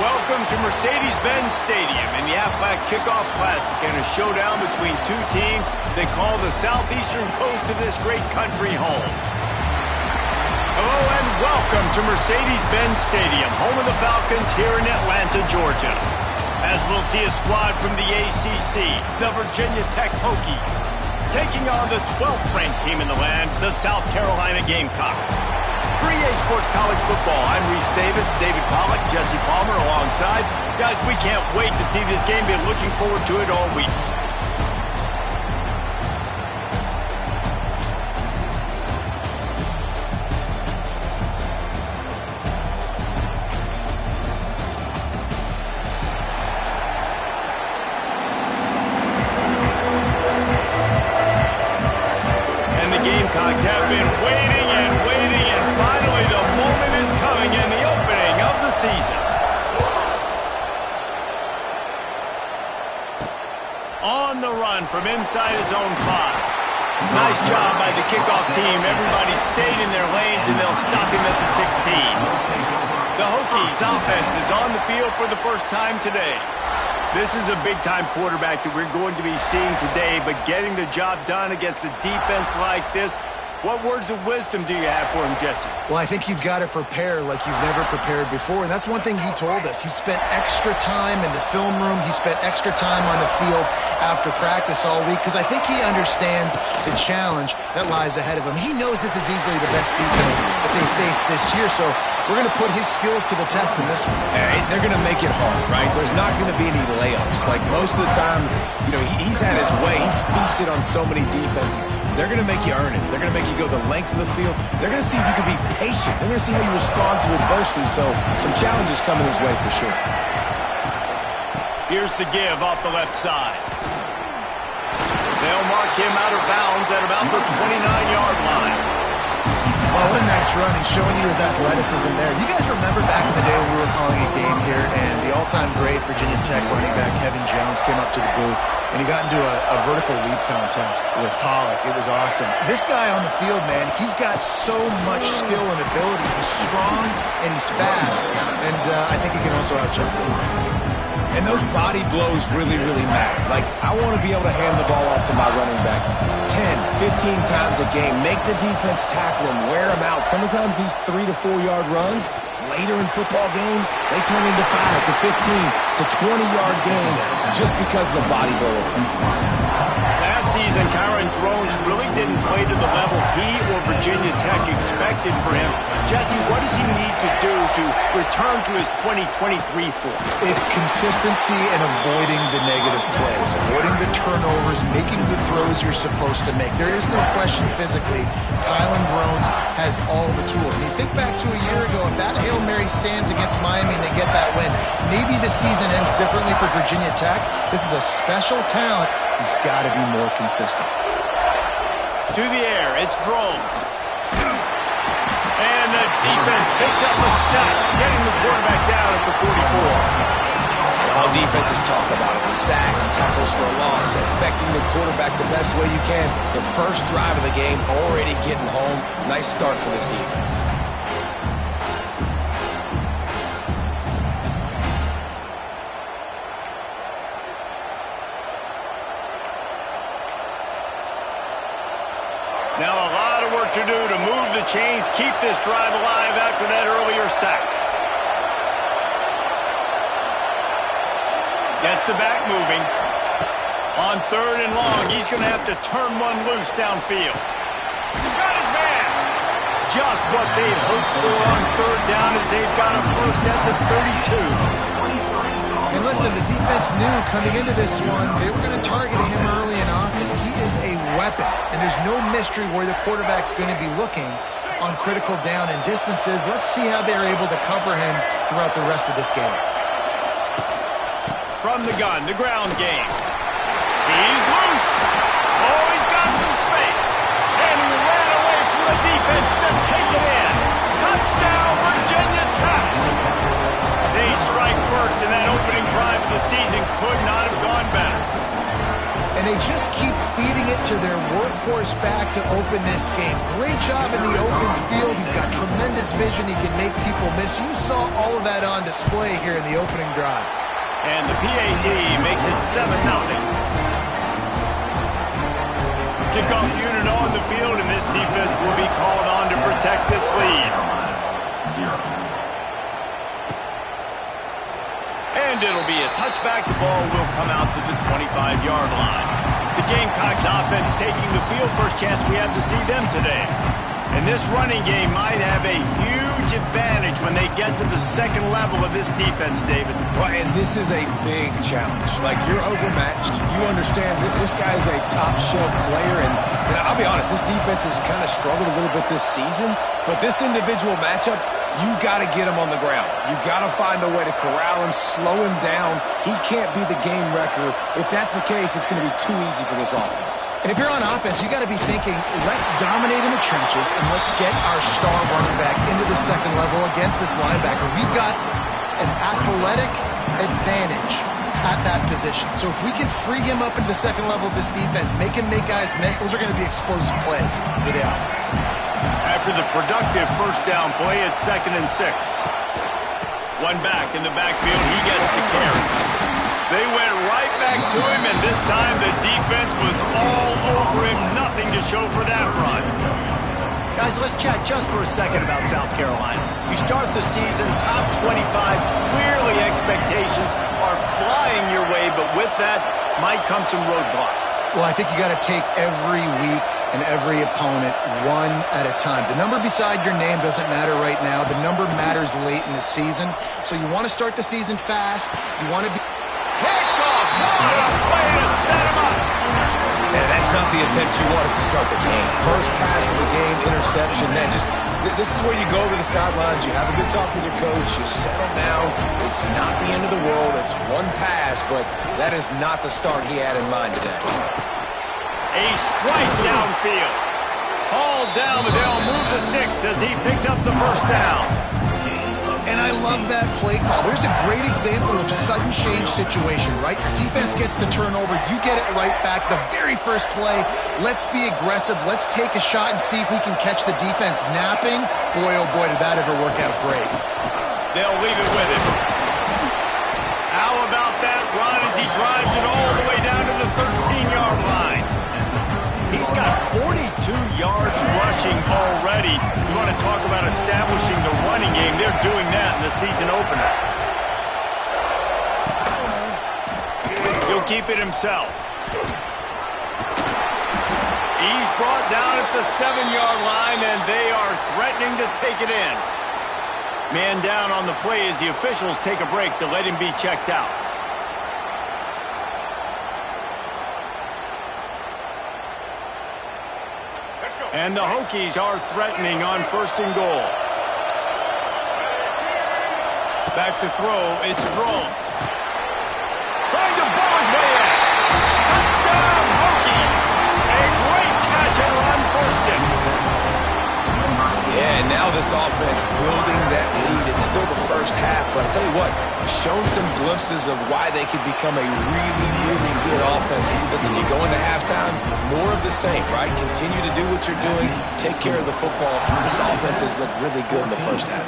welcome to Mercedes-Benz Stadium in the Aflac Kickoff Classic and a showdown between two teams that call the southeastern coast of this great country home. Hello and welcome to Mercedes-Benz Stadium, home of the Falcons here in Atlanta, Georgia. As we'll see a squad from the ACC, the Virginia Tech Hokies, taking on the 12th ranked team in the land, the South Carolina Gamecocks. For EA Sports College Football, I'm Reese Davis, David Pollack, Jesse Palmer alongside. Guys, we can't wait to see this game. Been looking forward to it all week. And the Gamecocks have been waiting and waiting, and finally the moment is coming in the opening of the season. On the run from inside his own 5. Nice job by the kickoff team. Everybody stayed in their lanes, and they'll stop him at the 16. The Hokies offense is on the field for the first time today. This is a big-time quarterback that we're going to be seeing today, but getting the job done against a defense like this, what words of wisdom do you have for him, Jesse? Well, I think you've got to prepare like you've never prepared before, and that's one thing he told us. He spent extra time in the film room. He spent extra time on the field after practice all week because I think he understands the challenge that lies ahead of him. He knows this is easily the best defense that they faced this year, so we're going to put his skills to the test in this one. They're going to make it hard, right? There's not going to be any layups. Like most of the time, you know, he's had his way. He's feasted on so many defenses. They're going to make you earn it. They're going to make you go the length of the field. They're going to see if you can be patient. They're going to see how you respond to adversity. So some challenges coming his way for sure. Here's the give off the left side. They'll mark him out of bounds at about the 29-yard line. Wow, what a nice run. He's showing you his athleticism there. You guys remember back in the day when we were calling a game here and the all-time great Virginia Tech running back Kevin Jones came up to the booth and he got into a vertical leap contest with Pollack. It was awesome. This guy on the field, man, he's got so much skill and ability. He's strong and he's fast. And I think he can also out-jump them. And those body blows really, really matter. Like, I want to be able to hand the ball off to my running back 10, 15 times a game. Make the defense tackle him, wear him out. Sometimes these 3 to 4 yard runs, later in football games, they turn into 5 to 15 to 20-yard gains just because of the body blow effect. Last season, Kyron Drones really didn't play to the level he or Virginia Tech expected for him. Jesse, what does he need to do to return to his 2023 form? It's consistency and avoiding the negative plays, avoiding the turnovers, making the throws you're supposed to make. There is no question physically, Kyron Drones has all the tools. And you think back to a year ago, if that Hail Mary stands against Miami and they get that win, maybe the season ends differently for Virginia Tech. This is a special talent. He's got to be more consistent. To the air, it's Drones. And the defense picks up a sack, getting the quarterback down at the 44. All defenses talk about it. Sacks, tackles for a loss, affecting the quarterback the best way you can. The first drive of the game, already getting home. Nice start for this defense. Now a lot of work to do to move the chains, keep this drive alive after that earlier sack. Gets the back moving. On 3rd and long, he's going to have to turn one loose downfield. Got his man. Just what they'd hoped for on 3rd down as they've got a first at the 32. And listen, the defense knew coming into this one, they were going to target him early and often. He is a weapon, and there's no mystery where the quarterback's going to be looking on critical down and distances. Let's see how they're able to cover him throughout the rest of this game. From the gun, the ground game. He's loose. Oh, he's got some space. And he ran away from the defense to take it in. Touchdown, Virginia Tech. They strike first, and that opening drive of the season could not have gone better. And they just keep feeding it to their workhorse back to open this game. Great job in the open field. He's got tremendous vision. He can make people miss. You saw all of that on display here in the opening drive. And the PAT makes it 7-0. Kickoff unit on the field, and this defense will be called on to protect this lead. And it'll be a touchback. The ball will come out to the 25-yard line. The Gamecocks offense taking the field. First chance we have to see them today. And this running game might have a huge advantage when they get to the second level of this defense, David. Right, and this is a big challenge. Like, you're overmatched. You understand that this guy's a top-shelf player. And I'll be honest, this defense has kind of struggled a little bit this season. But this individual matchup, you got to get him on the ground. You got to find a way to corral him, slow him down. He can't be the game wrecker. If that's the case, it's going to be too easy for this offense. And if you're on offense, you got to be thinking, let's dominate in the trenches and let's get our star running back into the second level against this linebacker. We've got an athletic advantage at that position. So if we can free him up into the second level of this defense, make him make guys miss, those are going to be explosive plays for the offense. After the productive first down play, it's 2nd and 6. One back in the backfield, he gets the carry. They went right back to him, and this time the defense was all over him. Nothing to show for that run. Guys, let's chat just for a second about South Carolina. You start the season top 25. Clearly expectations are flying your way, but with that might come some roadblocks. Well, I think you got to take every week and every opponent one at a time. The number beside your name doesn't matter right now. The number matters late in the season. So you want to start the season fast. You want to be... Picked off! What a way to set him up! And that's not the attempt you wanted to start the game. First pass of the game, interception. Man, this is where you go to the sidelines. You have a good talk with your coach. You settle down. It's not the end of the world. It's one pass, but that is not the start he had in mind today. A strike downfield. Hauled down, but they'll move the sticks as he picks up the first down. And I love that play call. There's a great example of sudden change situation, right? Your defense gets the turnover. You get it right back. The very first play, let's be aggressive. Let's take a shot and see if we can catch the defense napping. Boy, oh boy, did that ever work out great. They'll leave it with him. How about that run as he drives it all the way down to the 13-yard line? He's got 42 yards rushing already. You want to talk about establishing the running game. They're doing that in the season opener. He'll keep it himself. He's brought down at the 7-yard line, and they are threatening to take it in. Man down on the play as the officials take a break to let him be checked out. And the Hokies are threatening on 1st and goal. Back to throw, it's Drones. Trying to blow his way in. Touchdown, Hokie! A great catch and run for 6. Yeah, now this offense building that lead. It's still the first half, but I'll tell you what, shown some glimpses of why they could become a really, really good offense. Listen, you go into halftime, more of the same, right? Continue to do what you're doing, take care of the football. This offense has looked really good in the first half.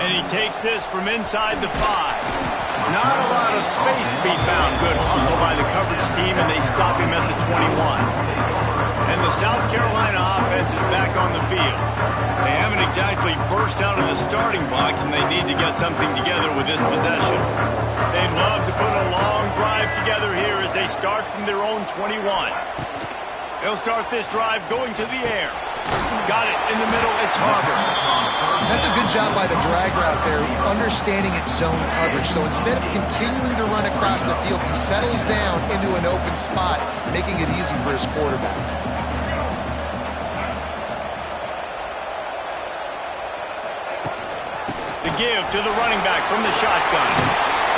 And he takes this from inside the 5. Not a lot of space to be found. Good hustle by the coverage team, and they stop him at the 21. And the South Carolina offense is back on the field. They haven't exactly burst out of the starting blocks, and they need to get something together with this possession. They'd love to put a long drive together here as they start from their own 21. They'll start this drive going to the air. Got it in the middle. It's Harbor. That's a good job by the drag route there, understanding its zone coverage. So instead of continuing to run across the field, he settles down into an open spot, making it easy for his quarterback. The give to the running back from the shotgun.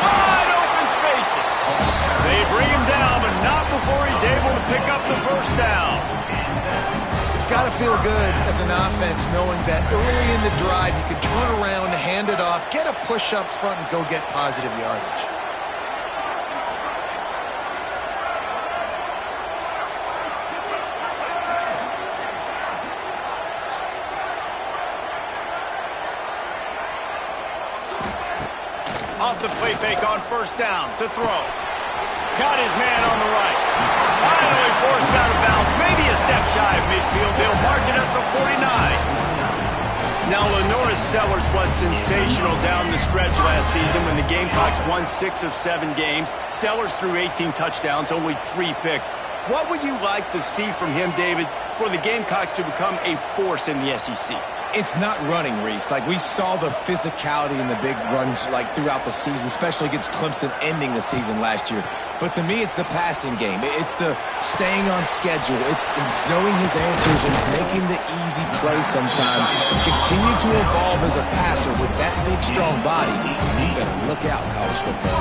Wide open spaces. They bring him down, but not before he's able to pick up the first down. It's got to feel good as an offense knowing that early in the drive you can turn around, hand it off, get a push up front, and go get positive yardage. Off the play fake on first down to throw. Got his man on the right. Finally forced out of bounds. Maybe a step shy of midfield. They'll mark it at the 49. Now, Lenoris Sellers was sensational down the stretch last season when the Gamecocks won 6 of 7 games. Sellers threw 18 touchdowns, only 3 picks. What would you like to see from him, David, for the Gamecocks to become a force in the SEC? It's not running, Reese. Like, we saw the physicality in the big runs, like, throughout the season, especially against Clemson ending the season last year. But to me, it's the passing game. It's the staying on schedule. It's knowing his answers and making the easy play sometimes. Continue to evolve as a passer with that big, strong body. You better look out, college football.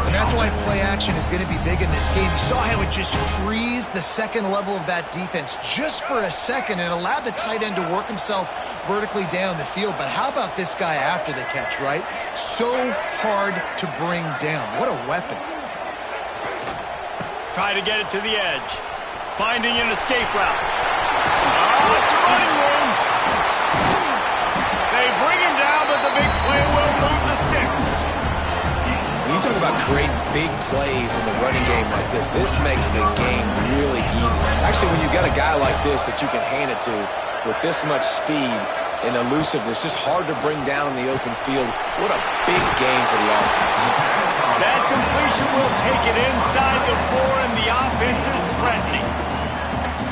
And that's why play action is going to be big in this game. You saw how it just frees the second level of that defense just for a second and allowed the tight end to work himself vertically down the field. But how about this guy after the catch, right? So hard to bring down. What a weapon. Try to get it to the edge. Finding an escape route. Oh, it's running room. They bring him down, but the big play will move the sticks. When you talk about creating big plays in the running game like this makes the game really easy. Actually, when you got a guy like this that you can hand it to with this much speed and elusiveness, just hard to bring down in the open field. What a big game for the offense. That completion will take it inside the 4, and the offense is threatening.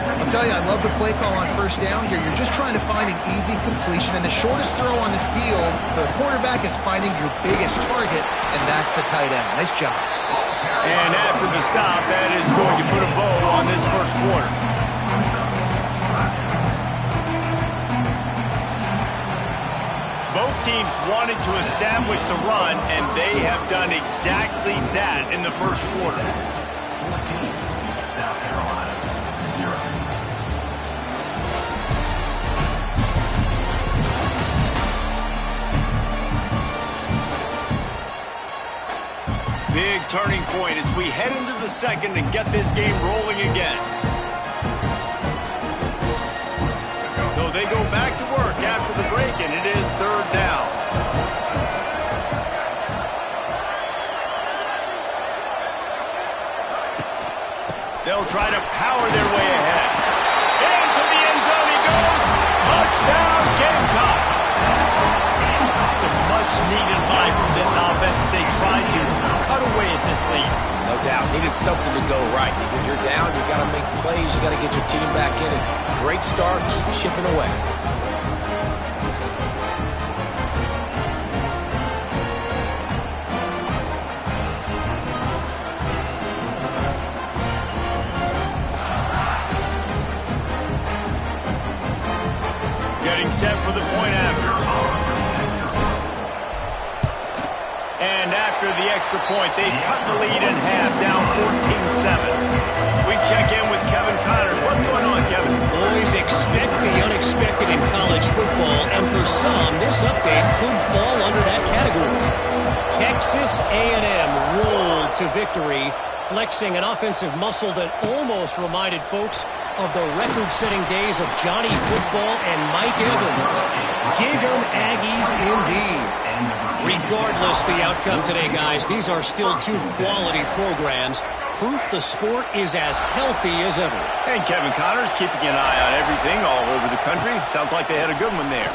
I'll tell you, I love the play call on first down here. You're just trying to find an easy completion, and the shortest throw on the field for the quarterback is finding your biggest target, and that's the tight end. Nice job. And after the stop, that is going to put a bow on this first quarter. Both teams wanted to establish the run, and they have done exactly that in the first quarter. Big turning point as we head into the second and get this game rolling again. So they go back to work after the break, and it is third down. They'll try to power their way ahead. Into the end zone he goes. Touchdown, Gamecocks. Some much-needed life from this offense as they try to cut away at this lead. No doubt. Needed something to go right. When you're down, you got to make plays. You got to get your team back in it. Great start. Keep chipping away. Getting set for the point after. And after the extra point, they've cut the lead in half, down 14-7. We check in with Kevin Connors. What's going on, Kevin? Always expect the unexpected in college football, and for some, this update could fall under that category. Texas A&M rolled to victory, flexing an offensive muscle that almost reminded folks of the record-setting days of Johnny Football and Mike Evans. Gig 'em Aggies indeed. Regardless the outcome today, guys, these are still two quality programs. Proof the sport is as healthy as ever. And Kevin Connors keeping an eye on everything all over the country. Sounds like they had a good one there.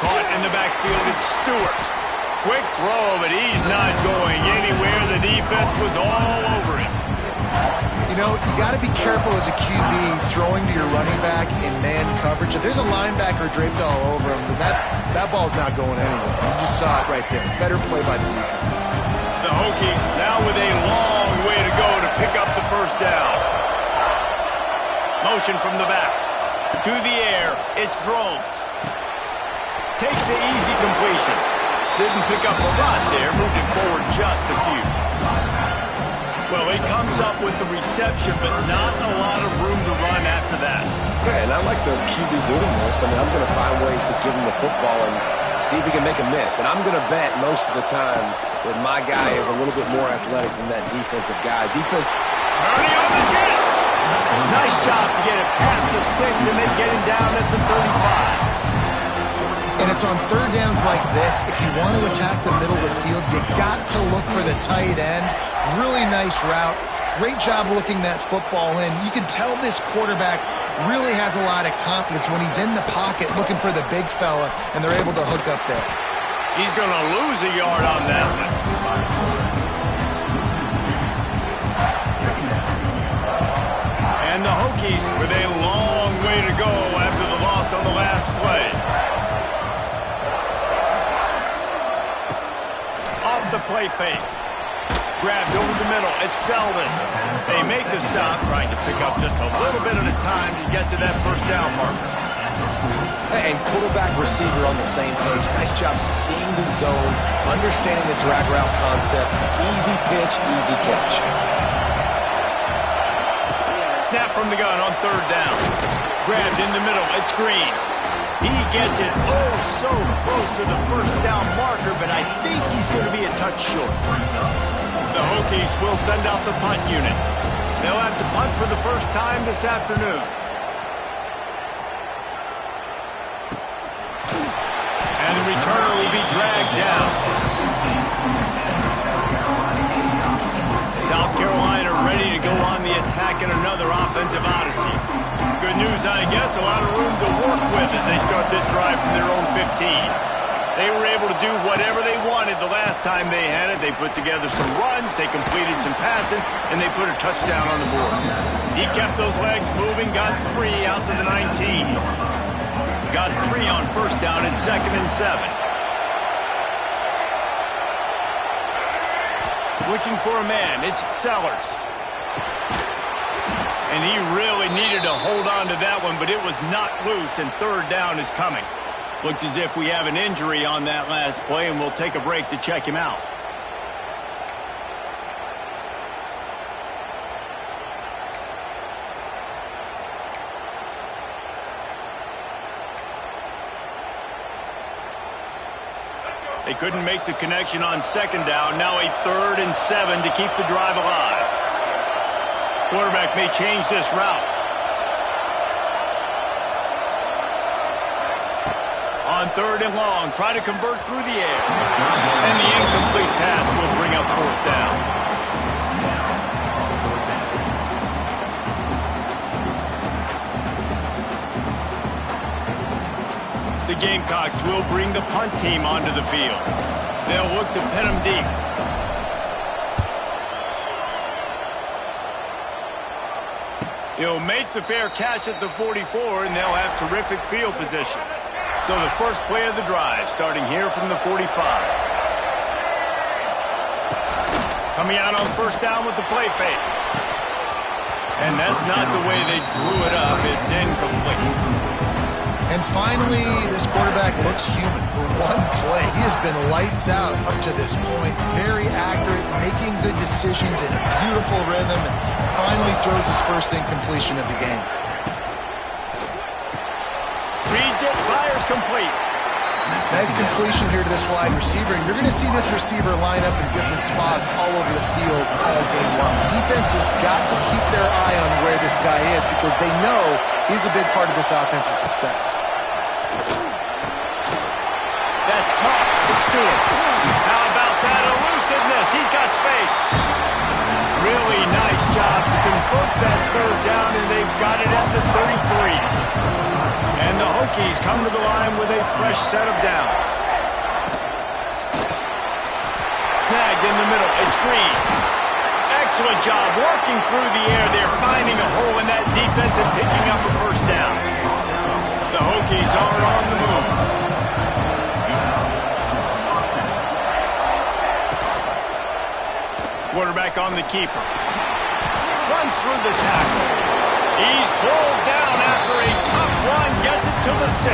Caught in the backfield, it's Stewart. Quick throw, but he's not going anywhere. The defense was all over him. You know, you got to be careful as a QB throwing to your running back in man coverage. If there's a linebacker draped all over him, then that ball's not going anywhere. You just saw it right there. Better play by the defense. The Hokies now with a long way to go to pick up the first down. Motion from the back. To the air, it's Drones. Takes the easy completion. Didn't pick up a lot there, moved it forward just a few. Well, he comes up with the reception, but not a lot of room to run after that. Yeah, and I like the QB doing this. I mean, I'm going to find ways to give him the football and see if he can make a miss. And I'm going to bet most of the time that my guy is a little bit more athletic than that defensive guy. Early on the Jets. Nice job to get it past the sticks and then get him down at the 35. And And it's on third downs like this. If you want to attack the middle of the field, you got to look for the tight end. Really nice route. Great job looking that football in. You can tell this quarterback really has a lot of confidence when he's in the pocket looking for the big fella, and they're able to hook up there. He's going to lose a yard on that one. And the Hokies with a long way to go after the loss on the last play. Off the play fake. Grabbed over the middle. It's Selden. They make the stop, trying to pick up just a little bit at a time to get to that first down marker. And quarterback receiver on the same page. Nice job seeing the zone, understanding the drag route concept. Easy pitch, easy catch. Snap from the gun on third down. Grabbed in the middle. It's Green. He gets it oh so close to the first down marker, but I think he's going to be a touch short. The Hokies will send out the punt unit. They'll have to punt for the first time this afternoon. And the returner will be dragged down. South Carolina ready to go on the attack in another offensive odyssey. Good news, I guess, a lot of room to work with as they start this drive from their own 15. They were able to do whatever they wanted the last time they had it. They put together some runs, they completed some passes, and they put a touchdown on the board. He kept those legs moving, got 3 out to the 19. Got 3 on first down and 2nd and 7. Looking for a man, it's Sellers. And he really needed to hold on to that one, but it was not loose, and third down is coming. Looks as if we have an injury on that last play, and we'll take a break to check him out. They couldn't make the connection on second down. Now a 3rd and 7 to keep the drive alive. Quarterback may change this route. On 3rd and long, try to convert through the air. And the incomplete pass will bring up 4th down. The Gamecocks will bring the punt team onto the field. They'll look to pin them deep. He'll make the fair catch at the 44, and they'll have terrific field position. So the first play of the drive, starting here from the 45. Coming out on first down with the play fake. And that's not the way they drew it up. It's incomplete. And finally, this quarterback looks human for one play. He has been lights out up to this point. Very accurate, making good decisions in a beautiful rhythm, and finally throws his first incompletion of the game. Reads it, fires complete. Nice completion here to this wide receiver. And you're going to see this receiver line up in different spots all over the field all game long. Defense has got to keep their eye on where this guy is because they know he's a big part of this offense's success. That's caught. It's Stewart. How about that elusiveness? He's got space. Really nice job to convert that third down, and they've got it at the 33. And the Hokies come to the line with a fresh set of downs. Snagged in the middle. It's Green. Excellent job working through the air. They're finding a hole in that defense and picking up a first down. The Hokies are on the move. Quarterback on the keeper. Runs through the tackle. He's pulled down after a tough run. Gets it to the 6.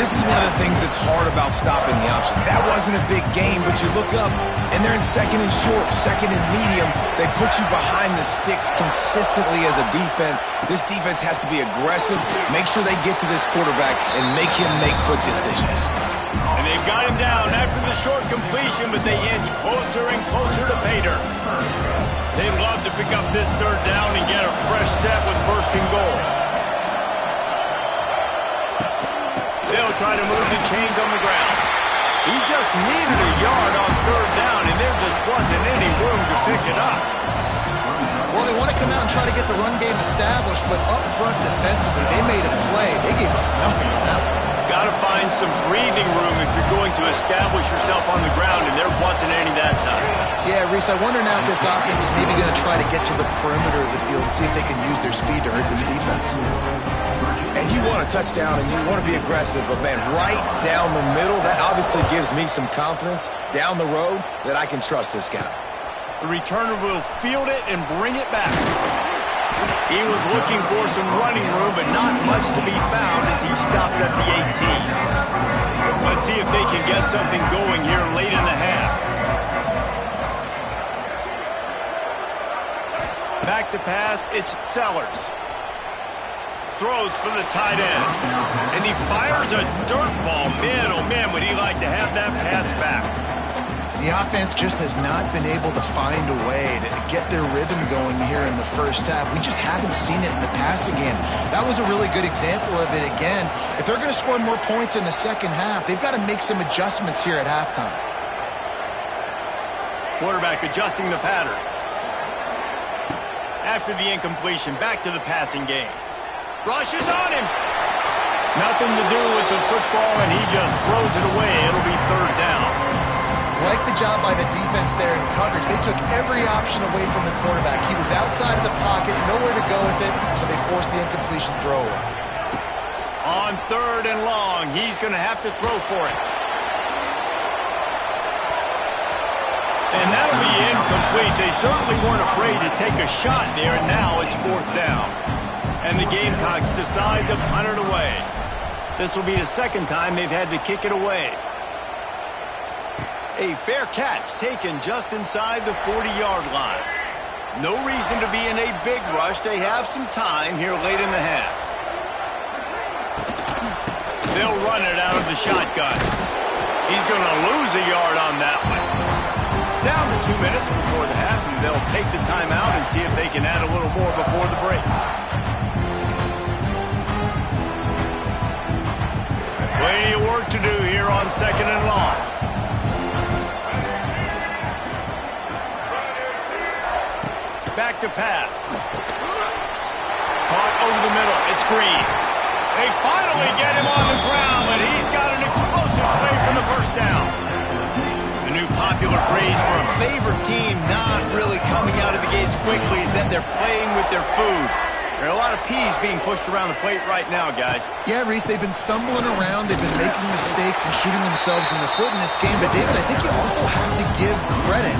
This is one of the things that's hard about stopping the option. That wasn't a big gain, but you look up, and they're in 2nd and short, 2nd and medium. They put you behind the sticks consistently as a defense. This defense has to be aggressive, make sure they get to this quarterback, and make him make quick decisions. And they've got him down after the short completion, but they inch closer and closer to pay dirt. They'd love to pick up this third down and get a fresh set with 1st and goal. They'll try to move the chains on the ground. He just needed a yard on third down, and there just wasn't any room to pick it up. Well, they want to come out and try to get the run game established, but up front defensively, they made a play. They gave up nothing on that one. Got to find some breathing room if you're going to establish yourself on the ground, and there wasn't any that time. Yeah, Reese, I wonder now if this offense is maybe going to try to get to the perimeter of the field and see if they can use their speed to hurt this defense. And you want a touchdown and you want to be aggressive, but, man, right down the middle, that obviously gives me some confidence down the road that I can trust this guy. The returner will field it and bring it back. He was looking for some running room, but not much to be found as he stopped at the 18. Let's see if they can get something going here late in the half. Back to pass, it's Sellers. Throws for the tight end. And he fires a dirt ball. Man, oh man, would he like to have that pass back. The offense just has not been able to find a way to get their rhythm going here in the first half. We just haven't seen it in the passing game. That was a really good example of it again. If they're going to score more points in the second half, they've got to make some adjustments here at halftime. Quarterback adjusting the pattern. After the incompletion, back to the passing game. Rushes on him. Nothing to do with the football, and he just throws it away. It'll be third down. Like the job by the defense there in coverage. They took every option away from the quarterback. He was outside of the pocket, nowhere to go with it, so they forced the incompletion throw away. On third and long, he's going to have to throw for it. And that'll be incomplete. They certainly weren't afraid to take a shot there, and now it's fourth down. And the Gamecocks decide to punt it away. This will be the second time they've had to kick it away. A fair catch taken just inside the 40-yard line. No reason to be in a big rush. They have some time here late in the half. They'll run it out of the shotgun. He's going to lose a yard on that one. Down to 2 minutes before the half, and they'll take the timeout and see if they can add a little more before the break. Plenty of work to do here on second and long. Back to pass. Caught over the middle. It's Green. They finally get him on the ground, and he's got an explosive play for the first down. The new popular phrase for a favorite team not really coming out of the gates quickly is that they're playing with their food. There are a lot of peas being pushed around the plate right now, guys. Yeah, Reese, they've been stumbling around. They've been making mistakes and shooting themselves in the foot in this game. But, David, I think you also have to give credit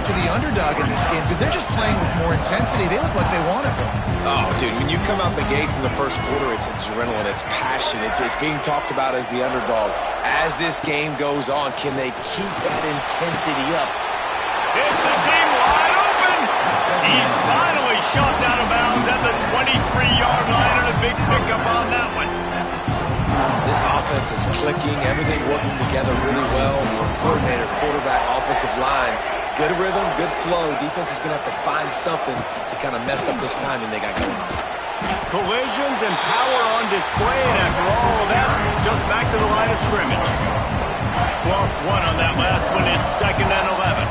to the underdog in this game because they're just playing with more intensity. They look like they want it more. Oh, dude, when you come out the gates in the first quarter, it's adrenaline, it's passion, it's being talked about as the underdog. As this game goes on, can they keep that intensity up? It's a seam wide open. He's finally shoved out of bounds at the 23-yard line, and a big pickup on that one. This offense is clicking, everything working together really well. Coordinator, quarterback, offensive line. Good rhythm, good flow. Defense is going to have to find something to kind of mess up this timing they got going on. Collisions and power on display, and after all of that, just back to the line of scrimmage. Lost one on that last one. It's second and 11.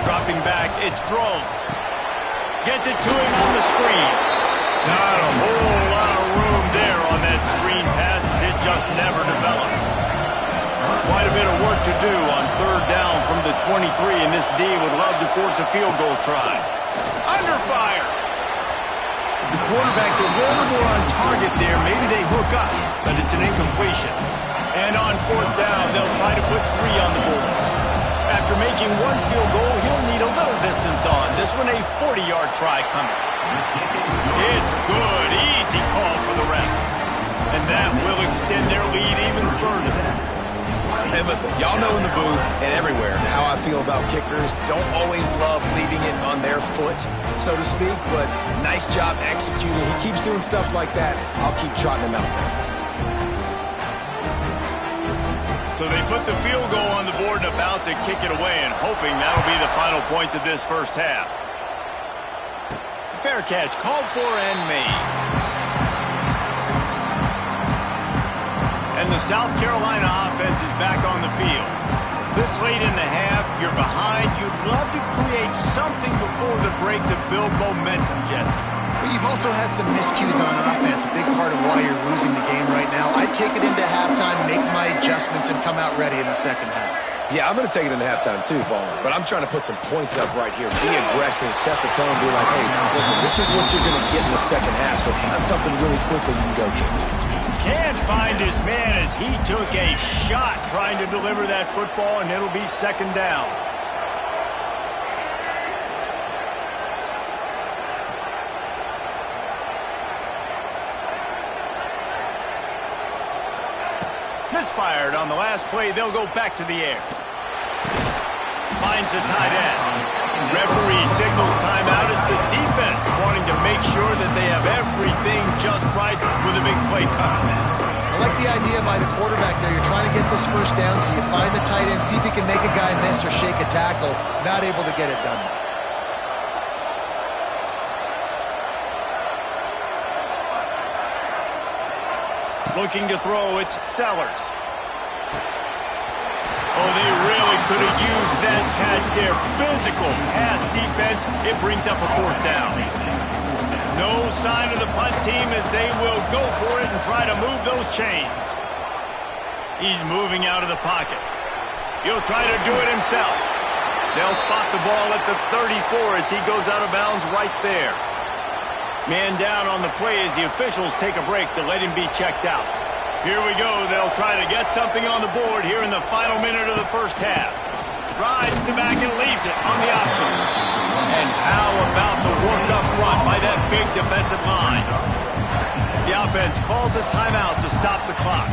Dropping back, it's Drones. Gets it to him on the screen. Not a whole lot of room there on that screen pass as it just never developed. Quite a bit of work to do on third down from the 23, and this D would love to force a field goal try. Under fire. If the quarterback's a little more on target there, maybe they hook up, but it's an incompletion. And on fourth down, they'll try to put 3 on the board. After making one field goal, he'll need a little distance on. This one a 40-yard try coming. It's good. Easy call for the refs. And that will extend their lead even further. And listen, y'all know in the booth and everywhere how I feel about kickers. Don't always love leaving it on their foot, so to speak, but nice job executing. He keeps doing stuff like that. I'll keep trotting him out there. So they put the field goal on the board and about to kick it away, and hoping that'll be the final points of this first half. Fair catch called for and made. And the South Carolina offense is back on the field. This late in the half, you're behind. You'd love to create something before the break to build momentum, Jesse. But you've also had some miscues on offense, a big part of why you're losing the game right now. I'd take it into halftime, make my adjustments, and come out ready in the second half. Yeah, I'm going to take it into halftime too, Paul. But I'm trying to put some points up right here. Be aggressive, set the tone, be like, hey, listen, this is what you're going to get in the second half, so find something really quickly you can go to. Can't find his man as he took a shot trying to deliver that football, and it'll be second down. Misfired on the last play. They'll go back to the air. Finds the tight end. Referee signals timeout as the defense wanting to make sure that they have everything just right with a big play coming. I like the idea by the quarterback there. You're trying to get this first down, so you find the tight end, see if he can make a guy miss or shake a tackle. Not able to get it done. Looking to throw, it's Sellers. Oh, they really could have used that catch there. Physical pass defense. It brings up a fourth down. No sign of the punt team as they will go for it and try to move those chains. He's moving out of the pocket. He'll try to do it himself. They'll spot the ball at the 34 as he goes out of bounds right there. Man down on the play as the officials take a break to let him be checked out. Here we go. They'll try to get something on the board here in the final minute of the first half. Rides the back and leaves it on the option. And how about the work up front by that big defensive line? The offense calls a timeout to stop the clock.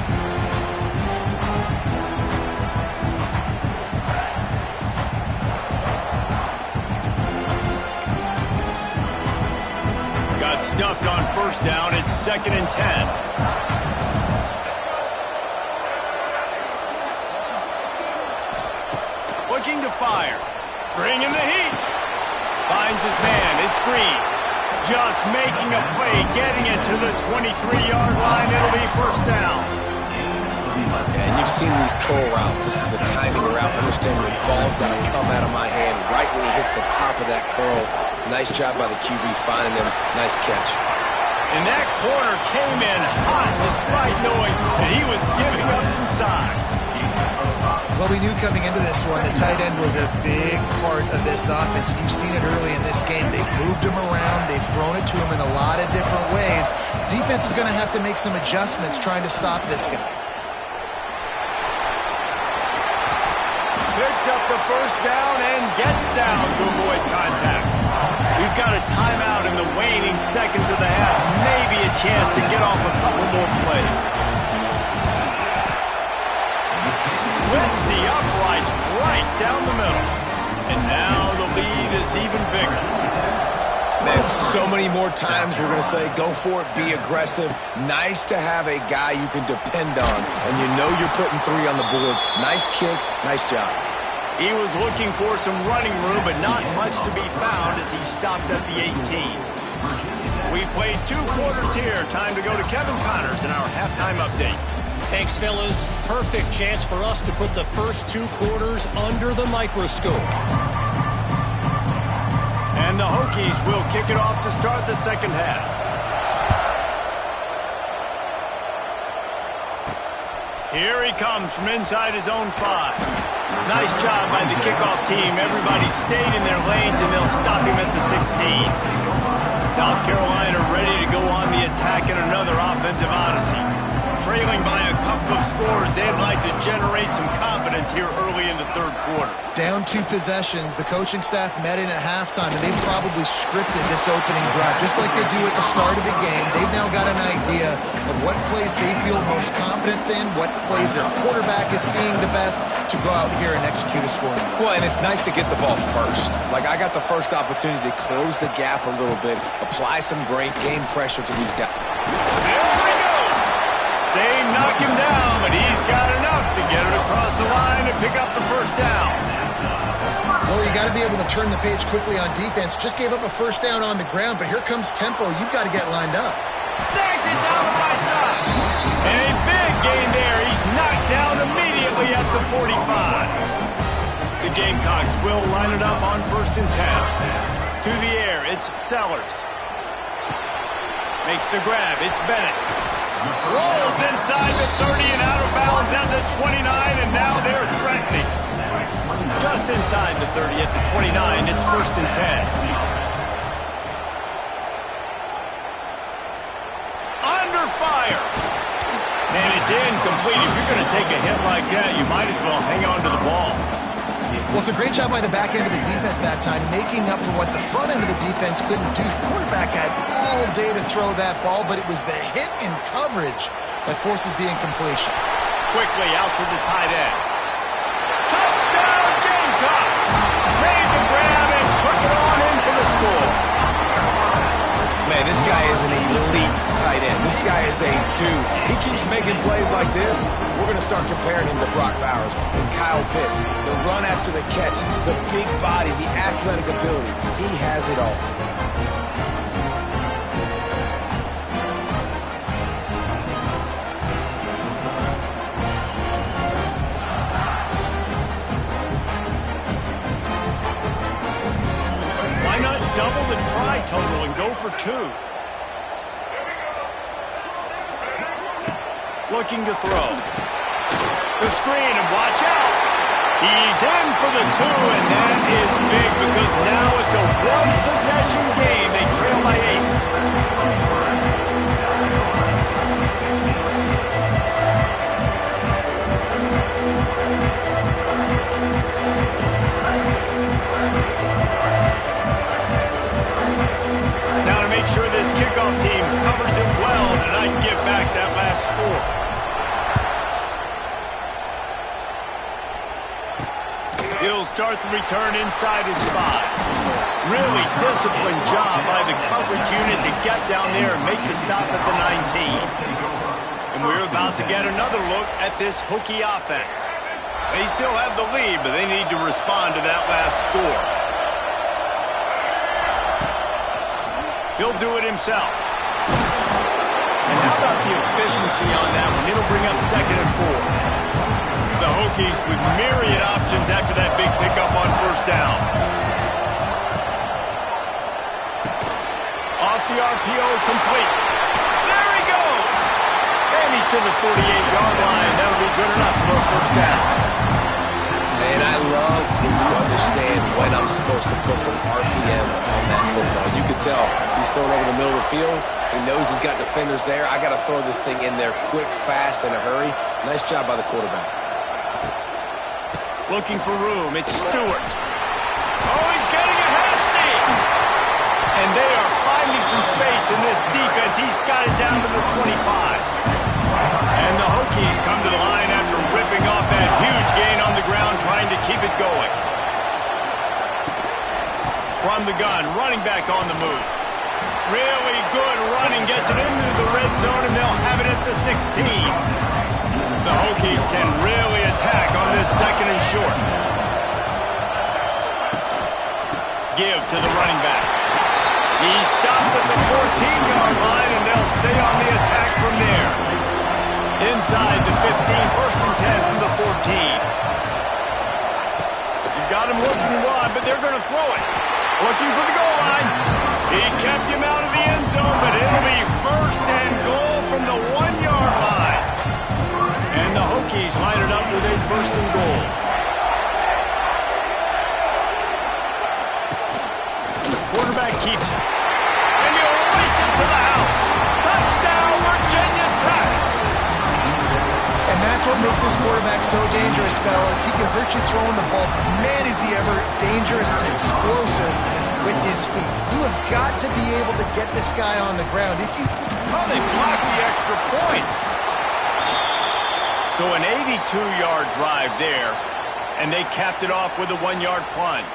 Got stuffed on first down. It's 2nd and 10. Looking to fire. Bringing the heat. Finds his man. It's Green. Just making a play, getting it to the 23-yard line. It'll be first down. Yeah, and you've seen these curl routes. This is a timing route. Understand the ball's got to come out of my hand right when he hits the top of that curl. Nice job by the QB finding him. Nice catch. And that corner came in hot despite knowing that he was giving up some size. Well, we knew coming into this one the tight end was a big part of this offense, and you've seen it early in this game. They've moved him around. They've thrown it to him in a lot of different ways. Defense is going to have to make some adjustments trying to stop this guy. Picks up the first down and gets down to avoid contact. We've got a timeout in the waning seconds of the half. Maybe a chance to get off a couple more plays. Splits the uprights right down the middle. And now the lead is even bigger. Man, so many more times we're going to say, go for it, be aggressive. Nice to have a guy you can depend on, and you know you're putting 3 on the board. Nice kick, nice job. He was looking for some running room, but not much to be found as he stopped at the 18. We played 2 quarters here. Time to go to Kevin Connors in our halftime update. Thanks, fellas. Perfect chance for us to put the first 2 quarters under the microscope. And the Hokies will kick it off to start the second half. Here he comes from inside his own 5. Nice job by the kickoff team. Everybody stayed in their lanes, and they'll stop him at the 16. South Carolina ready to go on the attack in another offensive odyssey. Trailing by a couple of scores, they'd like to generate some confidence here early in the third quarter. Down 2 possessions, the coaching staff met in at halftime, and they've probably scripted this opening drive. Just like they do at the start of the game, they've now got an idea of what plays they feel most confident in, what plays their quarterback is seeing the best to go out here and execute a scoring. Well, and it's nice to get the ball first. Like, I got the first opportunity to close the gap a little bit, apply some great game pressure to these guys. There he goes! They knock him down, but he's got enough to get it across the line and pick up the first down. Well, you got to be able to turn the page quickly on defense. Just gave up a first down on the ground, but here comes tempo. You've got to get lined up. Snags it down the right side. And a big gain there. He's knocked down immediately at the 45. The Gamecocks will line it up on 1st and 10. To the air, it's Sellers. Makes the grab, it's Bennett. Rolls inside the 30 and out of bounds at the 29, and now they're threatening. Just inside the 30 at the 29, it's 1st and 10. Under fire. And it's incomplete. If you're going to take a hit like that, you might as well hang on to the ball. Well, it's a great job by the back end of the defense that time, making up for what the front end of the defense couldn't do. The quarterback had all day to throw that ball, but it was the hit in coverage that forces the incompletion. Quickly out to the tight end. Touchdown, Gamecocks! Made the grab and took it on in for the score. Man, this guy is an elite tight end. This guy is a dude. He keeps making plays like this. We're going to start comparing him to Brock Bowers and Kyle Pitts. The run after the catch, the big body, the athletic ability. He has it all. Double the try total and go for 2. Looking to throw. The screen, and watch out. He's in for the 2, and that is big because now it's a one-possession game. They trail by 8. Now to make sure this kickoff team covers it well, and I can get back that last score. He'll start the return inside his 5. Really disciplined job by the coverage unit to get down there and make the stop at the 19. And we're about to get another look at this Hokie offense. They still have the lead, but they need to respond to that last score. He'll do it himself. And how about the efficiency on that one? It'll bring up 2nd and 4. The Hokies with myriad options after that big pickup on 1st down. Off the RPO, complete. There he goes! And he's to the 48-yard line. That'll be good enough for a 1st down. And I love when you understand when I'm supposed to put some RPMs on that football. You can tell he's throwing over the middle of the field. He knows he's got defenders there. I got to throw this thing in there quick, fast, in a hurry. Nice job by the quarterback. Looking for room. It's Stewart. Oh, he's getting a hasty. And they are finding some space in this defense. He's got it down to the 25. And the Hokies come to the line after ripping off that huge gain on the ground, trying to keep it going. From the gun, running back on the move. Really good running, gets it into the red zone, and they'll have it at the 16. The Hokies can really attack on this 2nd and short. Give to the running back. He's stopped at the 14-yard line, and they'll stay on the attack from there. Inside the 15, 1st and 10 from the 14. You've got him looking wide, but they're going to throw it. Looking for the goal line. He kept him out of the end zone, but it'll be 1st and goal from the 1-yard line. And the Hokies line it up with a 1st and goal. Quarterback keeps it. And he'll race it to the house. Touchdown, Virginia Tech. And that's what makes this quarterback so dangerous, fellas. He can hurt you throwing the ball, but man, is he ever dangerous and explosive with his feet. You have got to be able to get this guy on the ground. Oh, they blocked the extra point. So an 82-yard drive there, and they capped it off with a 1-yard plunge.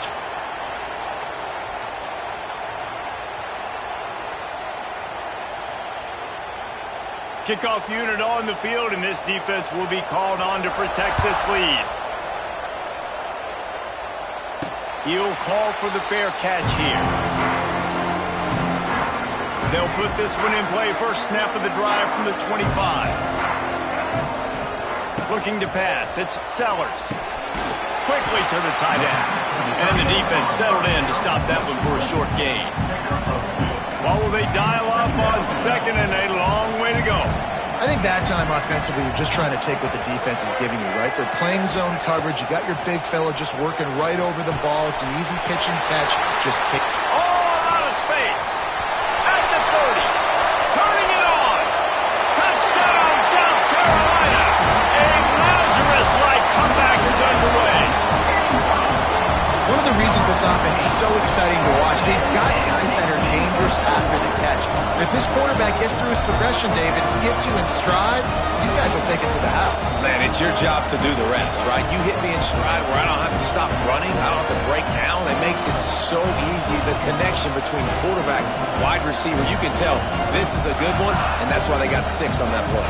Kickoff unit on the field, and this defense will be called on to protect this lead. He'll call for the fair catch here. They'll put this one in play. First snap of the drive from the 25. Looking to pass. It's Sellers. Quickly to the tight end. And the defense settled in to stop that one for a short gain. Well, will they dial up on second and a long way to go? I think that time offensively, you're just trying to take what the defense is giving you, right? They're playing zone coverage. You got your big fella just working right over the ball. It's an easy pitch and catch. Just take... All out of space. At the 30. Turning it on. Touchdown, South Carolina. A Lazarus-like comeback is underway. One of the reasons this offense is so exciting to watch, they've got guys that are dangerous after the catch. And if this quarterback gets through his progression, David, he gets you in stride, these guys will take it to the house. Man, it's your job to do the rest, right? You hit me in stride where I don't have to stop running. I don't have to break down. It makes it so easy. The connection between quarterback, wide receiver, you can tell this is a good one, and that's why they got 6 on that play.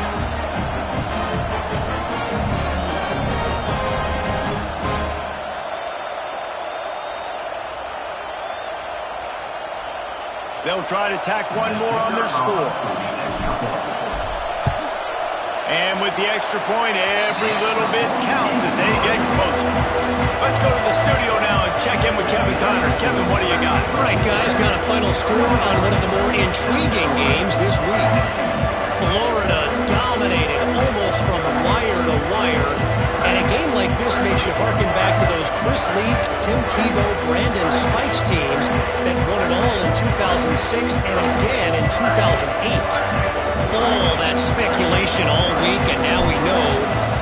They'll try to tack one more on their score. And with the extra point, every little bit counts as they get closer. Let's go to the studio now and check in with Kevin Connors. Kevin, what do you got? All right, guys, got a final score on one of the more intriguing games this week. Florida dominated almost from wire to wire. And a game like this makes you harken back to those Chris Leak, Tim Tebow, Brandon Spikes teams that won it all in 2006 and again in 2008. All that speculation all week, and now we know.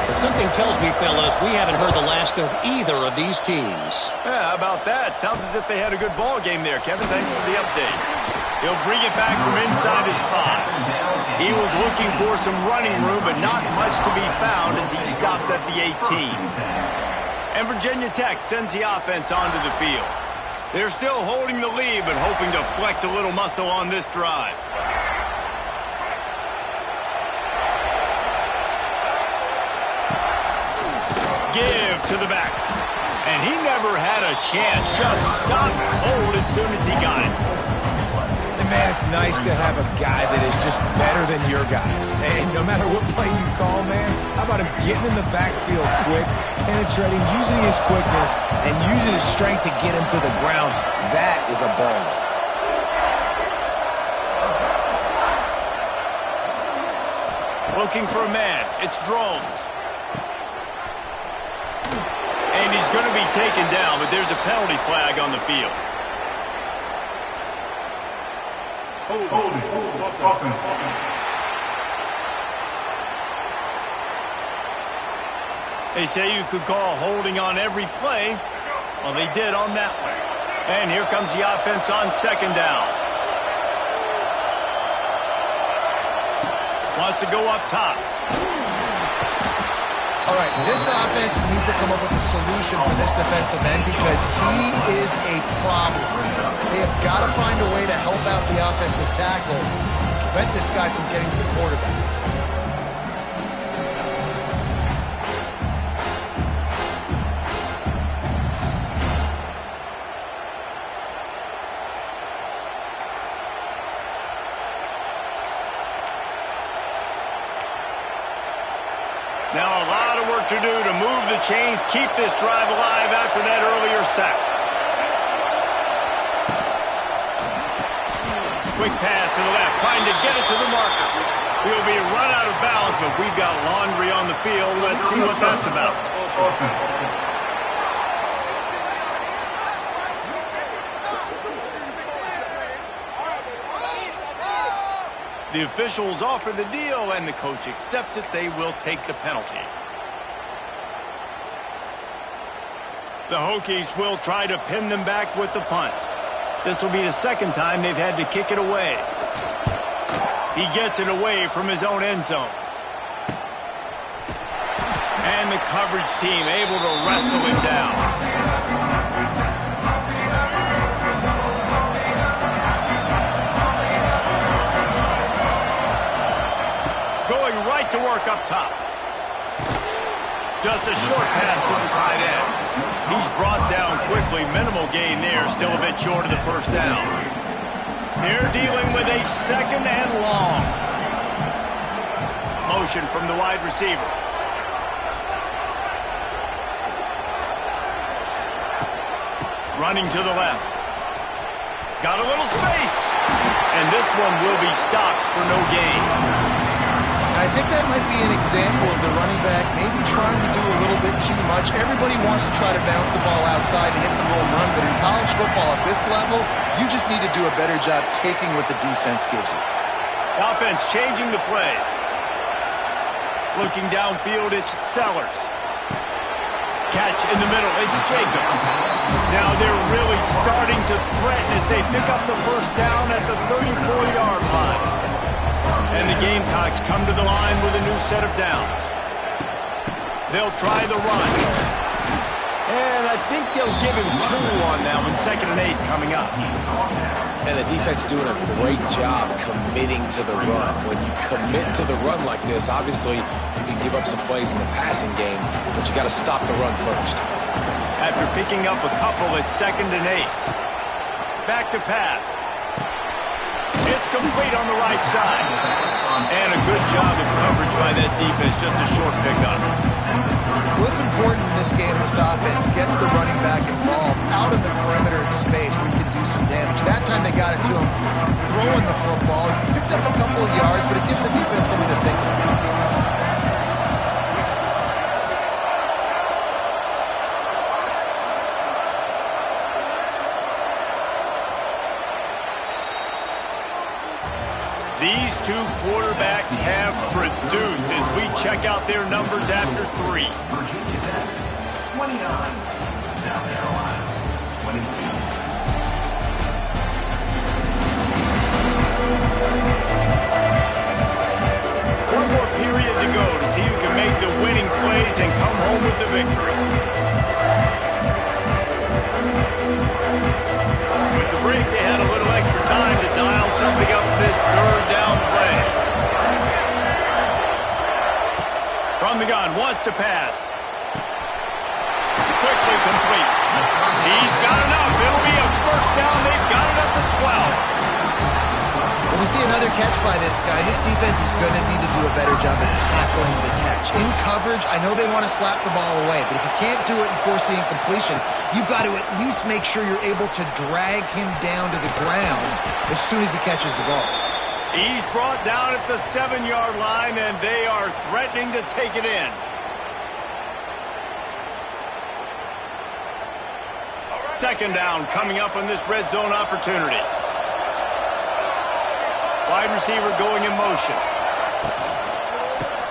But something tells me, fellas, we haven't heard the last of either of these teams. Yeah, how about that? Sounds as if they had a good ball game there. Kevin, thanks for the update. He'll bring it back from inside his 5. He was looking for some running room, but not much to be found as he stopped at the 18. And Virginia Tech sends the offense onto the field. They're still holding the lead, but hoping to flex a little muscle on this drive. Give to the back. And he never had a chance. Just stopped cold as soon as he got it. And man, it's nice to have a guy that is just better than your guys. And no matter what play you call, man, how about him getting in the backfield quick, penetrating, using his quickness, and using his strength to get him to the ground? That is a baller. Looking for a man. It's Drones. And he's going to be taken down, but there's a penalty flag on the field. They say you could call holding on every play. Well, they did on that one. And here comes the offense on second down. Wants to go up top. All right, this offense needs to come up with a solution for this defensive end because he is a problem. They have got to find a way to help out the offensive tackle, prevent this guy from getting to the quarterback. Now a lot of work to do to move the chains, keep this drive alive after that earlier sack. Quick pass to the left, trying to get it to the marker. He'll be run out of bounds, but we've got laundry on the field. Let's see what that's about. The officials offer the deal, and the coach accepts it. They will take the penalty. The Hokies will try to pin them back with the punt. This will be the second time they've had to kick it away. He gets it away from his own end zone. And the coverage team able to wrestle him down. Right to work up top. Just a short pass to the tight end. He's brought down quickly. Minimal gain there. Still a bit short of the first down. They're dealing with a second and long. Motion from the wide receiver. Running to the left. Got a little space. And this one will be stopped for no gain. I think that might be an example of the running back maybe trying to do a little bit too much. Everybody wants to try to bounce the ball outside and hit the home run, but in college football at this level, you just need to do a better job taking what the defense gives you. Offense changing the play. Looking downfield, it's Sellers. Catch in the middle, it's Jacobs. Now they're really starting to threaten as they pick up the first down at the 34-yard line. And the Gamecocks come to the line with a new set of downs. They'll try the run. And I think they'll give him 2 on that one. 2nd and 8 coming up. And the defense doing a great job committing to the run. When you commit to the run like this, obviously you can give up some plays in the passing game, but you got to stop the run first. After picking up a couple, it's 2nd and 8. Back to pass. It's complete on the right side. And a good job of coverage by that defense, just a short pickup. What's important in this game, this offense gets the running back involved out in the perimeter in space where you can do some damage. That time they got it to him throwing the football. Picked up a couple of yards, but it gives the defense something to think about. These 2 quarterbacks have produced as we check out their numbers after 3. Virginia Tech, 29. South Carolina, 22. One more period to go to see who can make the winning plays and come home with the victory. With the break, they had a little extra time to dial something up for this 3rd down play. From the gun, wants to pass. Quickly complete. He's got enough. It'll be a first down. They've got it up to 12. When we see another catch by this guy, this defense is going to need to do a better job of tackling the catch. In coverage, I know they want to slap the ball away, but if you can't do it and force the incompletion, you've got to at least make sure you're able to drag him down to the ground as soon as he catches the ball. He's brought down at the 7-yard line, and they are threatening to take it in. Second down coming up on this red zone opportunity. Wide receiver going in motion.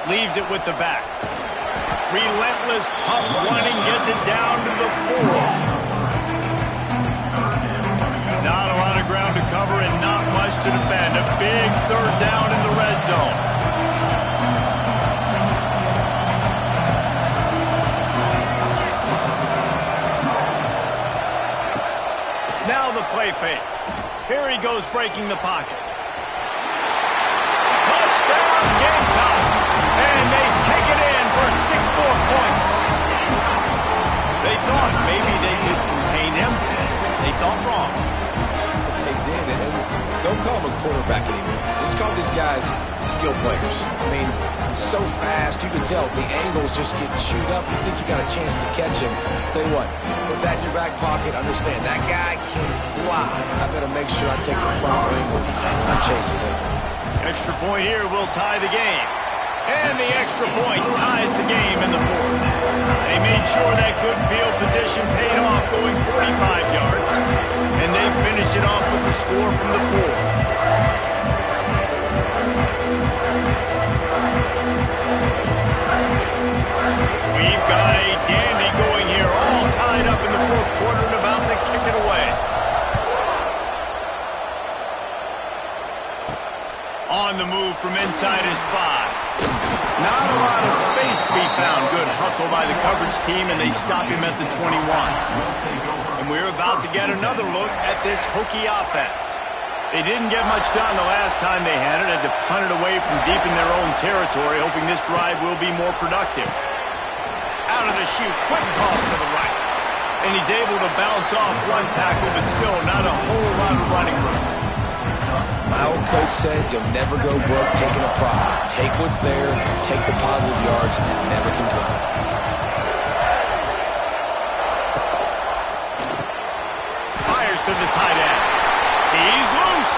Leaves it with the back. Relentless, tough running, gets it down to the 4. Not a lot of ground to cover and not much to defend. A big 3rd down in the red zone. Now the play fake. Here he goes breaking the pocket. Touchdown Gamecocks! And they take it in for 6 more points. They thought maybe they could contain him. They thought wrong. They did, and don't call him a quarterback anymore. Just call these guys skill players. I mean, he's so fast, you can tell the angles just get chewed up. You think you got a chance to catch him. Tell you what, put that in your back pocket. Understand, that guy can fly. I better make sure I take the proper angles. I'm chasing him. Extra point here will tie the game. And the extra point ties the game in the 4th. They made sure that good field position paid off going 45 yards. And they finished it off with the score from the 4. We've got a dandy going here, all tied up in the 4th quarter and about to kick it away. On the move from inside his 5. Not a lot of space to be found. Good hustle by the coverage team, and they stop him at the 21. And we're about to get another look at this Hokie offense. They didn't get much done the last time they had it. Had to punt it away from deep in their own territory, hoping this drive will be more productive. Out of the chute, quick toss to the right. And he's able to bounce off one tackle, but still not a whole lot of running room. My old coach said you'll never go broke taking a profit. Take what's there, take the positive yards, and never complain. to the tight end. He's loose.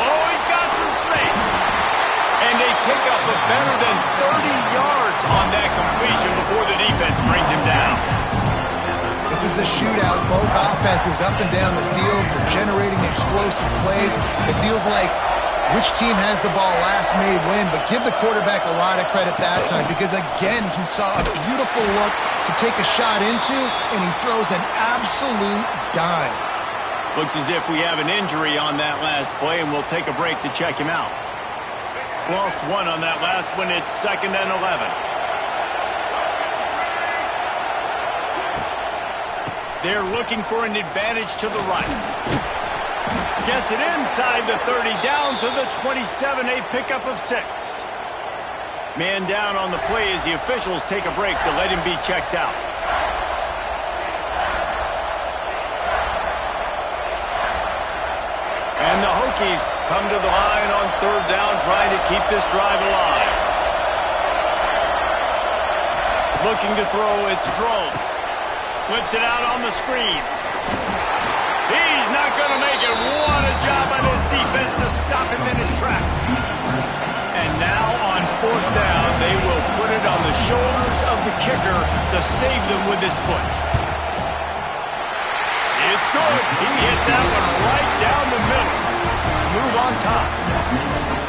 Oh, he's got some space. And they pick up a better than 30 yards on that completion before the defense brings him down. This is a shootout. Both offenses up and down the field. They're generating explosive plays. It feels like which team has the ball last may win, but give the quarterback a lot of credit that time because, again, he saw a beautiful look to take a shot into, and he throws an absolute dime. Looks as if we have an injury on that last play, and we'll take a break to check him out. Lost one on that last one. It's 2nd and 11. They're looking for an advantage to the right. Gets it inside the 30, down to the 27, a pickup of 6. Man down on the play as the officials take a break to let him be checked out. And the Hokies come to the line on 3rd down, trying to keep this drive alive. Looking to throw, it's Drones. Flips it out on the screen. He's not going to make it. What a job on his defense to stop him in his tracks. And now on 4th down, they will put it on the shoulders of the kicker to save them with his foot. It's good. He hit that one right down the middle to move on top.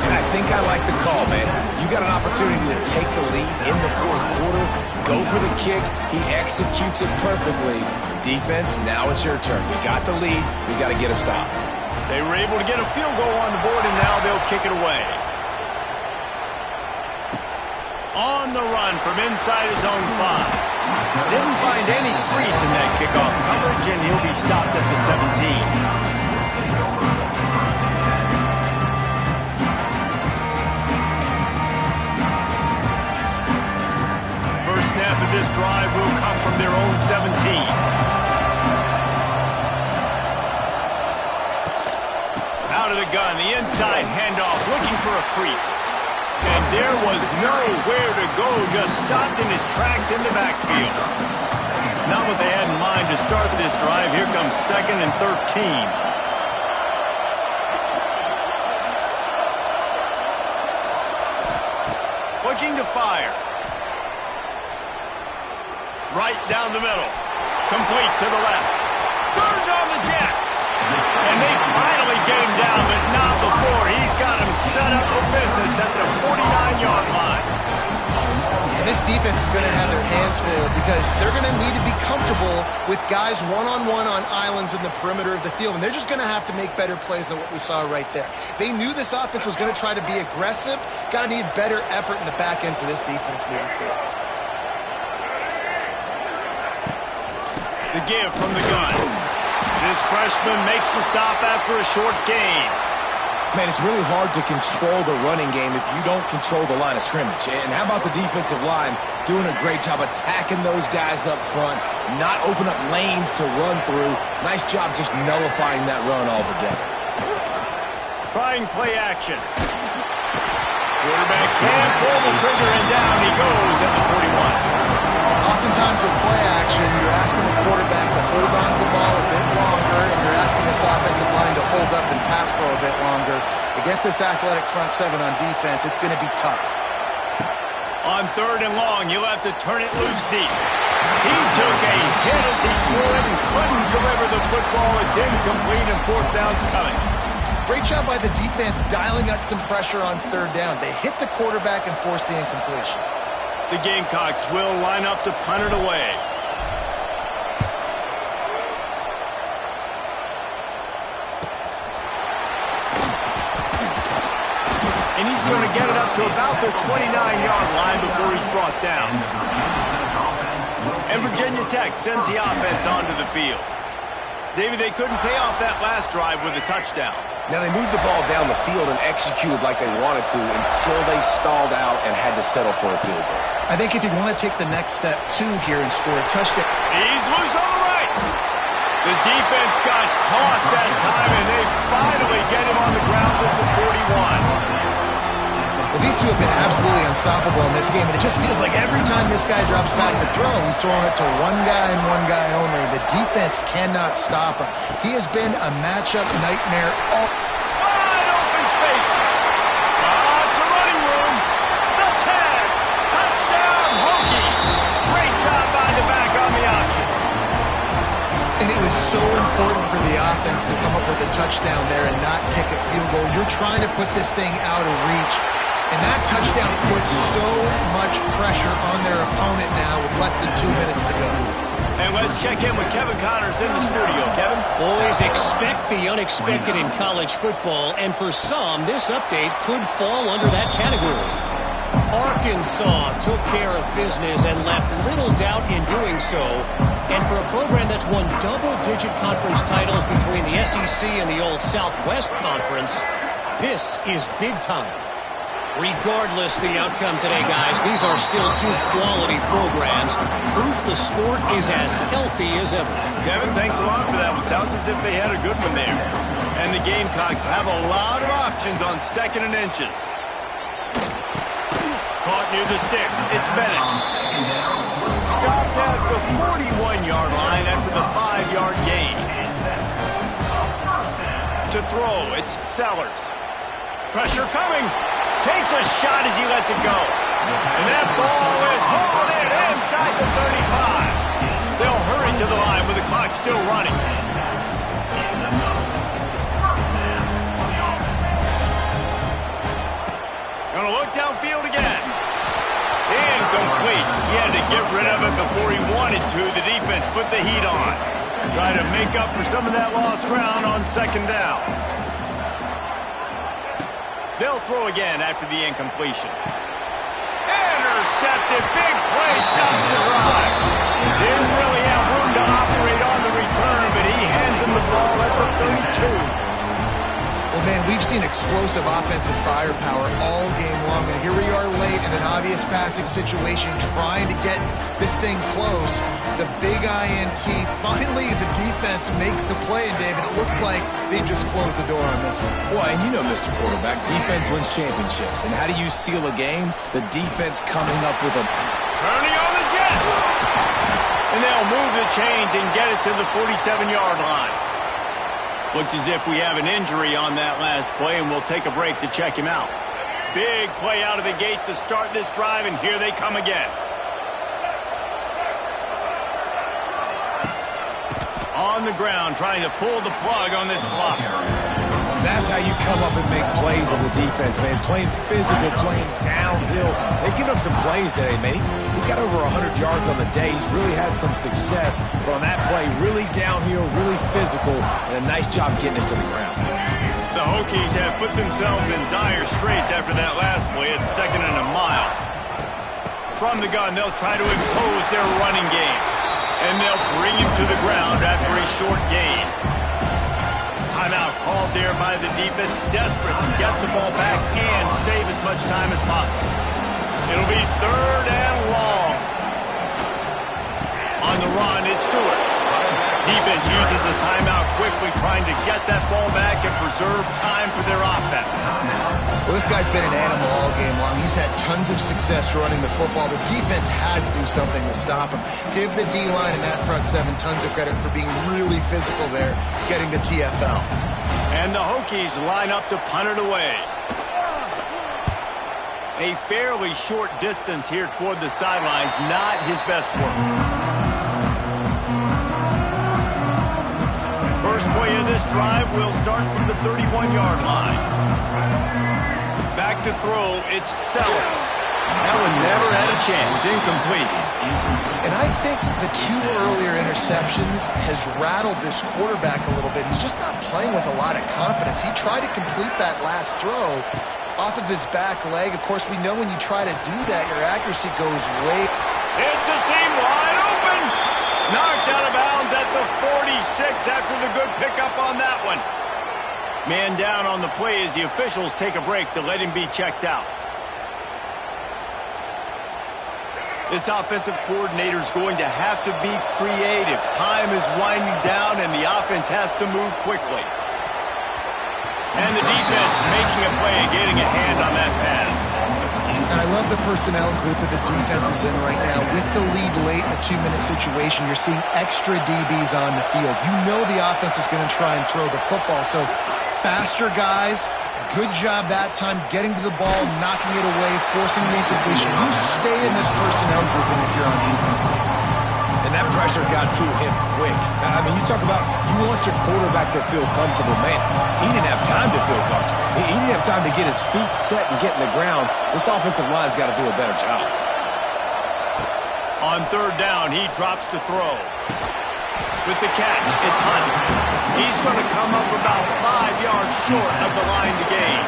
And I think I like the call, man. You got an opportunity to take the lead in the 4th quarter. Go for the kick. He executes it perfectly. Defense, now it's your turn. We got the lead. We got to get a stop. They were able to get a field goal on the board, and now they'll kick it away. On the run from inside his own 5. Didn't find any crease in that kickoff coverage, and he'll be stopped at the 17. First snap of this drive will come from their own 17. Out of the gun, the inside handoff, looking for a crease. And there was nowhere to go, just stopped in his tracks in the backfield. Not what they had in mind to start this drive. Here comes 2nd and 13. Looking to fire. Right down the middle. Complete to the left. Turns on the Jets. And they finally get him down, but not before. He's got him set up for business at the 49-yard line. This defense is going to have their hands full because they're going to need to be comfortable with guys one-on-one on islands in the perimeter of the field, and they're just going to have to make better plays than what we saw right there. They knew this offense was going to try to be aggressive. Got to need better effort in the back end for this defense moving forward. The give from the gun. This freshman makes the stop after a short gain. Man, it's really hard to control the running game if you don't control the line of scrimmage. And how about the defensive line doing a great job attacking those guys up front, not open up lanes to run through. Nice job just nullifying that run altogether. Trying play action. Quarterback can't pull the trigger, and down he goes at the 41. Oftentimes with play action, you're asking the quarterback to hold on to the ball a bit longer, and you're asking this offensive line to hold up and pass pro a bit longer. Against this athletic front 7 on defense, it's going to be tough. On 3rd and long, you'll have to turn it loose deep. He took a hit as he threw it and couldn't deliver the football. It's incomplete, and 4th down's coming. Great job by the defense dialing up some pressure on 3rd down. They hit the quarterback and forced the incompletion. The Gamecocks will line up to punt it away. And he's going to get it up to about the 29-yard line before he's brought down. And Virginia Tech sends the offense onto the field. David, they couldn't pay off that last drive with a touchdown. Now, they moved the ball down the field and executed like they wanted to until they stalled out and had to settle for a field goal. I think if you want to take the next step, too, here and score a touchdown. He's loose on the right. The defense got caught that time, and they finally get him on the ground with the 41. Well, these These two have been absolutely unstoppable in this game, and it just feels like every time this guy drops back to throw, he's throwing it to one guy and one guy only. The defense cannot stop him. He has been a matchup nightmare all... Wide open spaces. Lots of running room. The tag. Touchdown, Hokies. Great job by the back on the option. And it was so important for the offense to come up with a touchdown there and not kick a field goal. You're trying to put this thing out of reach. And that touchdown puts so much pressure on their opponent now with less than 2 minutes to go. And let's check in with Kevin Connors in the studio. Kevin? Always expect the unexpected in college football, and for some, this update could fall under that category. Arkansas took care of business and left little doubt in doing so. And for a program that's won double-digit conference titles between the SEC and the old Southwest Conference, this is big time. Regardless the outcome today, guys, these are still two quality programs. Proof the sport is as healthy as ever. Kevin, thanks a lot for that one. Sounds as if they had a good one there. And the Gamecocks have a lot of options on 2nd and inches. Caught near the sticks. It's Bennett. Stopped at the 41-yard line after the 5-yard gain. To throw, it's Sellers. Pressure coming. Takes a shot as he lets it go. And that ball is hauled in inside the 35. They'll hurry to the line with the clock still running. Gonna look downfield again. Incomplete. He had to get rid of it before he wanted to. The defense put the heat on. Try to make up for some of that lost ground on 2nd down. They'll throw again after the incompletion. Intercepted. Big play. Stops the drive. Didn't really have room to operate on the return, but he hands him the ball at the 32. Well, man, we've seen explosive offensive firepower all game long, and here we are late in an obvious passing situation trying to get this thing close. The big INT. Finally, the defense makes a play, and David, it looks like they've just closed the door on this one. Well, and you know, Mr. Quarterback, defense wins championships. And how do you seal a game? The defense coming up with a... Turning on the Jets. And they'll move the chains and get it to the 47-yard line. Looks as if we have an injury on that last play, and we'll take a break to check him out. Big play out of the gate to start this drive, and here they come again. On the ground, trying to pull the plug on this clock. That's how you come up and make plays as a defense, man. Playing physical, playing downhill. They've given up some plays today, man. He's got over 100 yards on the day. He's really had some success. But on that play, really downhill, really physical, and a nice job getting it to the ground. The Hokies have put themselves in dire straits after that last play at 2nd and a mile. From the gun, they'll try to impose their running game. And they'll bring him to the ground after a short gain. Timeout called there by the defense, desperate to get the ball back and save as much time as possible. It'll be 3rd and long. On the run, it's Stewart. Defense uses a timeout quickly, trying to get that ball back and preserve time for their offense. Well, this guy's been an animal all game long. He's had tons of success running the football. The defense had to do something to stop him. Give the D-line and that front 7 tons of credit for being really physical there, getting the TFL. And the Hokies line up to punt it away. A fairly short distance here toward the sidelines, not his best work. First play of this drive will start from the 31-yard line. Back to throw, it's Sellers. That one never had a chance, incomplete. And I think the 2 earlier interceptions has rattled this quarterback a little bit. He's just not playing with a lot of confidence. He tried to complete that last throw off of his back leg. Of course, we know when you try to do that, your accuracy goes way... It's a seam wide open. Knocked out of bounds at the 46 after the good pickup on that one. Man down on the play as the officials take a break to let him be checked out. This offensive coordinator is going to have to be creative. Time is winding down, and the offense has to move quickly. And the defense making a play and getting a hand on that pass. And I love the personnel group that the defense is in right now. With the lead late in a 2-minute situation, you're seeing extra DBs on the field. You know the offense is going to try and throw the football. So faster guys, good job that time getting to the ball, knocking it away, forcing the incompletion. You stay in this personnel grouping if you're on defense. And that pressure got to him quick. I mean, you talk about you want your quarterback to feel comfortable. Man, he didn't have time to feel comfortable. He didn't have time to get his feet set and get in the ground. This offensive line's got to do a better job. On third down, he drops to throw. With the catch, it's Hunt. He's going to come up about 5 yards short of the line to gain.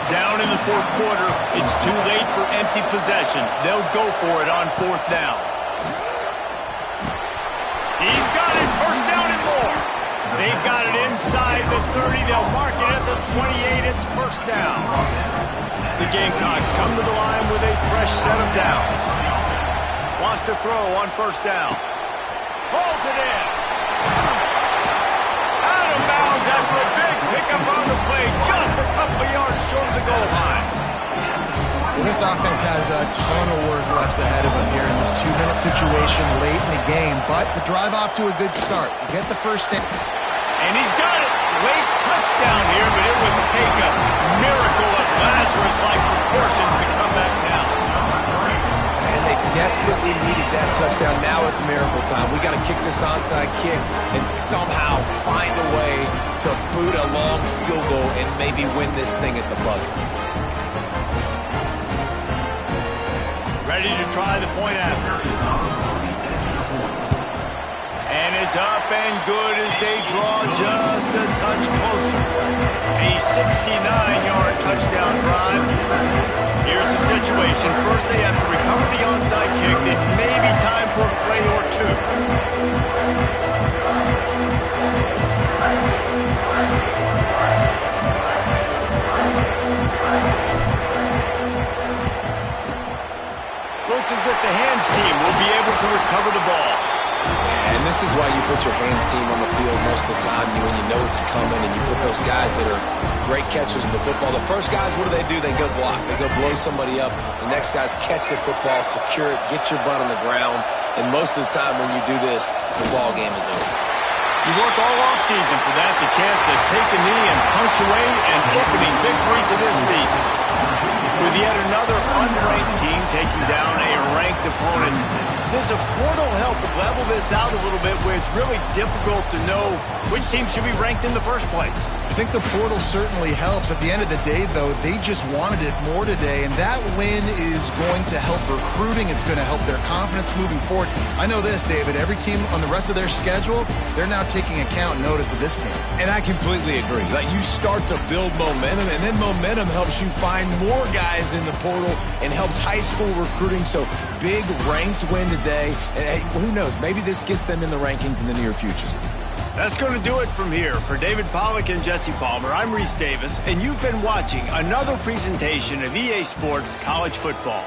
Down in the fourth quarter, it's too late for empty possessions. They'll go for it on fourth down. He's got it, first down and more. They've got it inside the 30. They'll mark it at the 28. It's first down. The Gamecocks come to the line with a fresh set of downs. Wants to throw on first down. Pulls it in. Out of bounds after a big pickup on the play. Just a couple of yards short of the goal line. Well, this offense has a ton of work left ahead of them here in this 2-minute situation late in the game, but the drive off to a good start. Get the first down. And he's got it. Late touchdown here, but it would take a miracle of Lazarus-like proportions to come back down. And they desperately needed that touchdown. Now it's miracle time. We got to kick this onside kick and somehow find a way to boot a long field goal and maybe win this thing at the buzzer. Ready to try the point after. And it's up and good as they draw just a touch closer. A 69-yard touchdown drive. Here's the situation. First they have to recover the onside kick. Then maybe time for a play or two. Looks as if the hands team will be able to recover the ball. And this is why you put your hands team on the field most of the time when you know it's coming, and you put those guys that are great catchers of the football. The first guys, what do? They go block. They go blow somebody up. The next guys catch the football, secure it, get your butt on the ground. And most of the time when you do this, the ball game is over. You work all offseason for that, the chance to take a knee and punctuate an opening victory to this season. With yet another unranked team taking down a ranked opponent, does a portal help level this out a little bit where it's really difficult to know which team should be ranked in the first place? I think the portal certainly helps. At the end of the day, though, they just wanted it more today, and that win is going to help recruiting. It's going to help their confidence moving forward. I know this, David, every team on the rest of their schedule, they're now taking account and notice of this team. And I completely agree. Like, you start to build momentum, and then momentum helps you find more guys in the portal and helps high school recruiting. So big ranked win today. And, hey, who knows? Maybe this gets them in the rankings in the near future. That's going to do it from here. For David Pollack and Jesse Palmer, I'm Reese Davis, and you've been watching another presentation of EA Sports College Football.